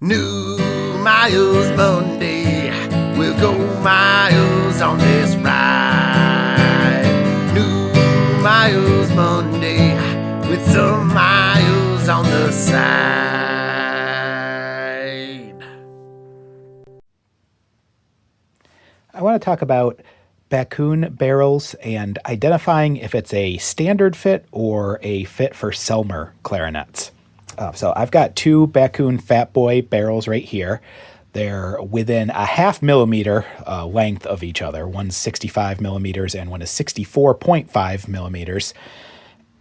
New Miles Monday, we'll go miles on this ride. New Miles Monday, with some miles on the side. I want to talk about Backun barrels and identifying if it's a standard fit or a fit for Selmer clarinets. So I've got two Backun Fat Boy barrels right here. They're within a 0.5 millimeter length of each other. One's 65 millimeters and one is 64.5 millimeters.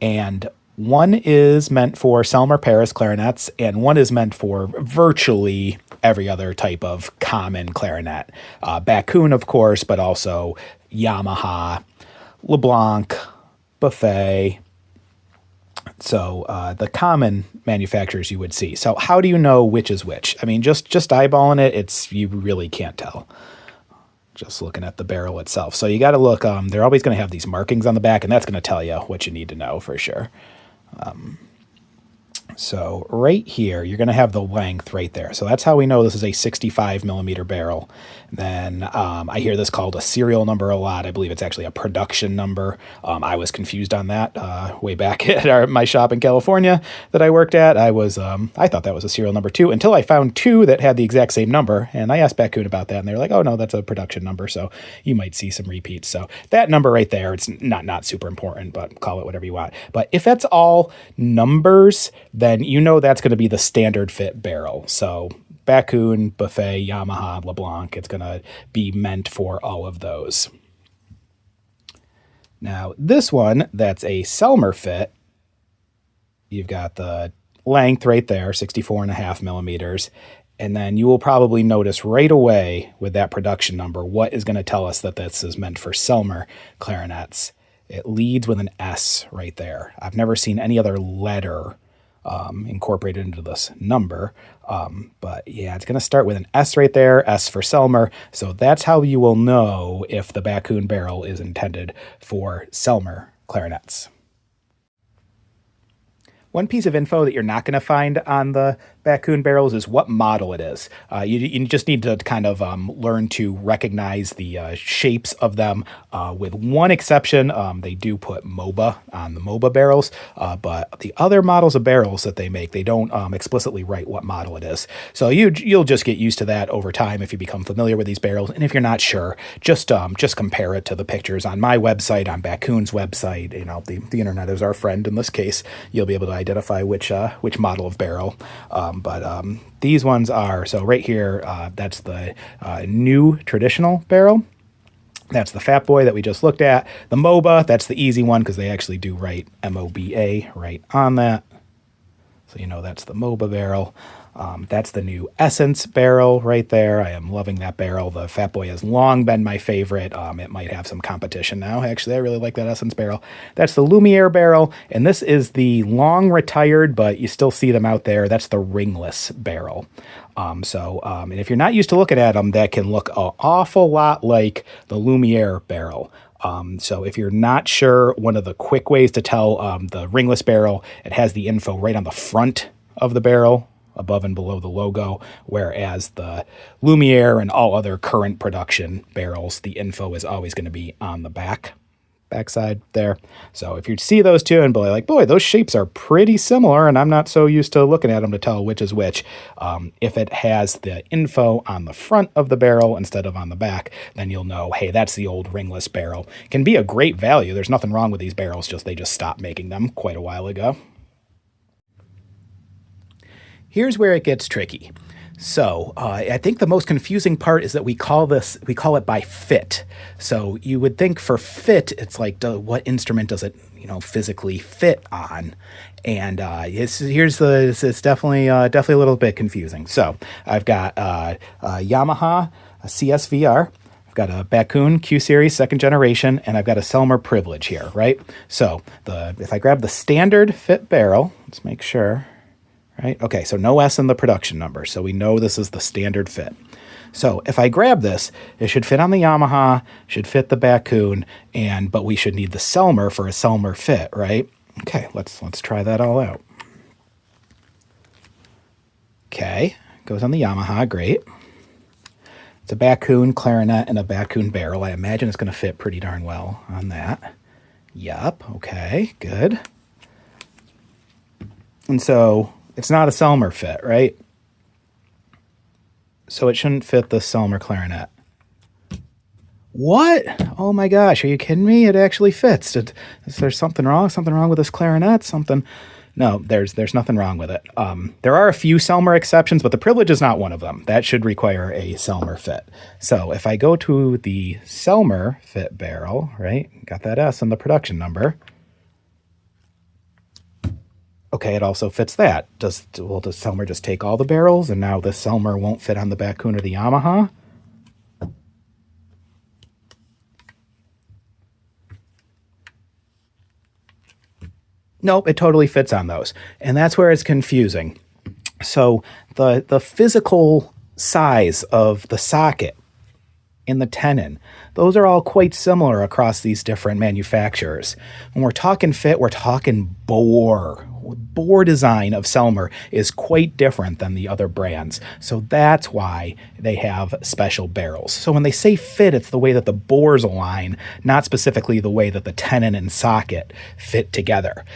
And one is meant for Selmer Paris clarinets, and one is meant for virtually every other type of common clarinet. Backun, of course, but also Yamaha, LeBlanc, Buffet. So the common manufacturers you would see. So how do you know which is which? I mean, just eyeballing it, you really can't tell. Just looking at the barrel itself. So you got to look, they're always going to have these markings on the back, and that's going to tell you what you need to know for sure. So right here, you're going to have the length right there. So that's how we know this is a 65 millimeter barrel. Then I hear this called a serial number a lot. I believe it's actually a production number. I was confused on that way back at my shop in California that I worked at. I thought that was a serial number too, until I found two that had the exact same number. And I asked Backun about that, and they're like, oh no, that's a production number. So you might see some repeats. So that number right there, it's not super important, but call it whatever you want. But if that's all numbers, then you know that's going to be the standard fit barrel. So Backun, Buffet, Yamaha, LeBlanc, it's going to be meant for all of those. Now, this one, that's a Selmer Fit. You've got the length right there, 64.5 millimeters. And then you will probably notice right away with that production number what is going to tell us that this is meant for Selmer clarinets. It leads with an S right there. I've never seen any other letter incorporated into this number. But yeah, it's going to start with an S right there, S for Selmer. So that's how you will know if the Backun barrel is intended for Selmer clarinets. One piece of info that you're not going to find on the Backun barrels is what model it is. You just need to kind of learn to recognize the shapes of them. With one exception, they do put MOBA on the MOBA barrels, but the other models of barrels that they make, they don't explicitly write what model it is. So you'll just get used to that over time if you become familiar with these barrels. And if you're not sure, just compare it to the pictures on my website, on Backun's website. You know, the internet is our friend in this case. You'll be able to identify which model of barrel. But these ones are, so right here, that's the new traditional barrel. That's the Fat Boy that we just looked at. The MOBA, that's the easy one because they actually do write MOBA right on that. So you know that's the MOBA barrel. That's the new Essence barrel right there. I am loving that barrel. The Fat Boy has long been my favorite. It might have some competition now. Actually, I really like that Essence barrel. That's the Lumiere barrel, and this is the long retired, but you still see them out there. That's the ringless barrel. And if you're not used to looking at them, that can look an awful lot like the Lumiere barrel. So if you're not sure, one of the quick ways to tell the ringless barrel, it has the info right on the front of the barrel, above and below the logo, whereas the Lumiere and all other current production barrels, the info is always going to be on the backside there. So if you see those two and be like, boy, those shapes are pretty similar, and I'm not so used to looking at them to tell which is which, if it has the info on the front of the barrel instead of on the back, then you'll know, hey, that's the old ringless barrel. Can be a great value. There's nothing wrong with these barrels, they just stopped making them quite a while ago. Here's where it gets tricky. So I think the most confusing part is that we call it by fit. So you would think for fit, it's like, what instrument does it, physically fit on? And it's definitely a little bit confusing. So I've got Yamaha, a CSVR. I've got a Backun Q Series 2nd generation, and I've got a Selmer Privilege here, right? So if I grab the standard fit barrel, let's make sure. Right? Okay, so no S in the production number, so we know this is the standard fit. So if I grab this, it should fit on the Yamaha, should fit the Backun, but we should need the Selmer for a Selmer fit, right? Okay, let's try that all out. Okay, Goes on the Yamaha, great. It's a Backun clarinet and a Backun barrel. I imagine it's going to fit pretty darn well on that. Yup, okay, good. And so it's not a Selmer Fit, right? So it shouldn't fit the Selmer clarinet. What? Oh my gosh, are you kidding me? It actually fits. Is there something wrong? Something wrong with this clarinet? Something? No, there's nothing wrong with it. There are a few Selmer exceptions, but the Privilege is not one of them. That should require a Selmer Fit. So if I go to the Selmer Fit barrel, right? Got that S in the production number. Okay, it also fits that. Does Selmer just take all the barrels and now the Selmer won't fit on the Backun or the Yamaha? Nope, it totally fits on those. And that's where it's confusing. So the physical size of the socket in the tenon, those are all quite similar across these different manufacturers. When we're talking fit, we're talking bore. Bore design of Selmer is quite different than the other brands. So that's why they have special barrels. So when they say fit, it's the way that the bores align, not specifically the way that the tenon and socket fit together.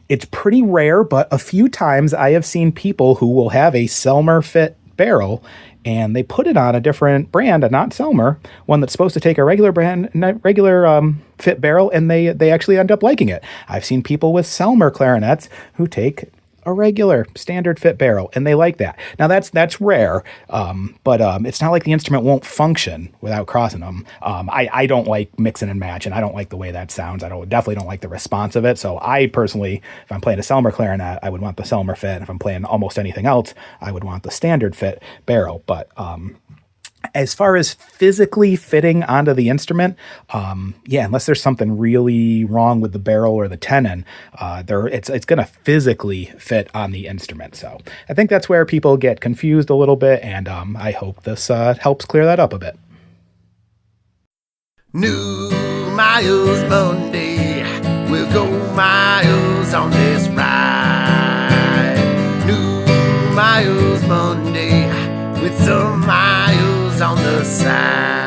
It's pretty rare, but a few times I have seen people who will have a Selmer Fit barrel and they put it on a different brand, a not Selmer, one that's supposed to take a regular fit barrel, and they actually end up liking it. I've seen people with Selmer clarinets who take a regular standard fit barrel, and they like that. Now that's rare, but it's not like the instrument won't function without crossing them. I don't like mix and match, and I don't like the way that sounds. Definitely don't like the response of it. So I personally, if I'm playing a Selmer clarinet, I would want the Selmer Fit. If I'm playing almost anything else, I would want the standard fit barrel. But as far as physically fitting onto the instrument, unless there's something really wrong with the barrel or the tenon, it's going to physically fit on the instrument. So I think that's where people get confused a little bit, and I hope this helps clear that up a bit. New miles Monday, we'll go miles on this ride. New miles Monday, with some miles on the side.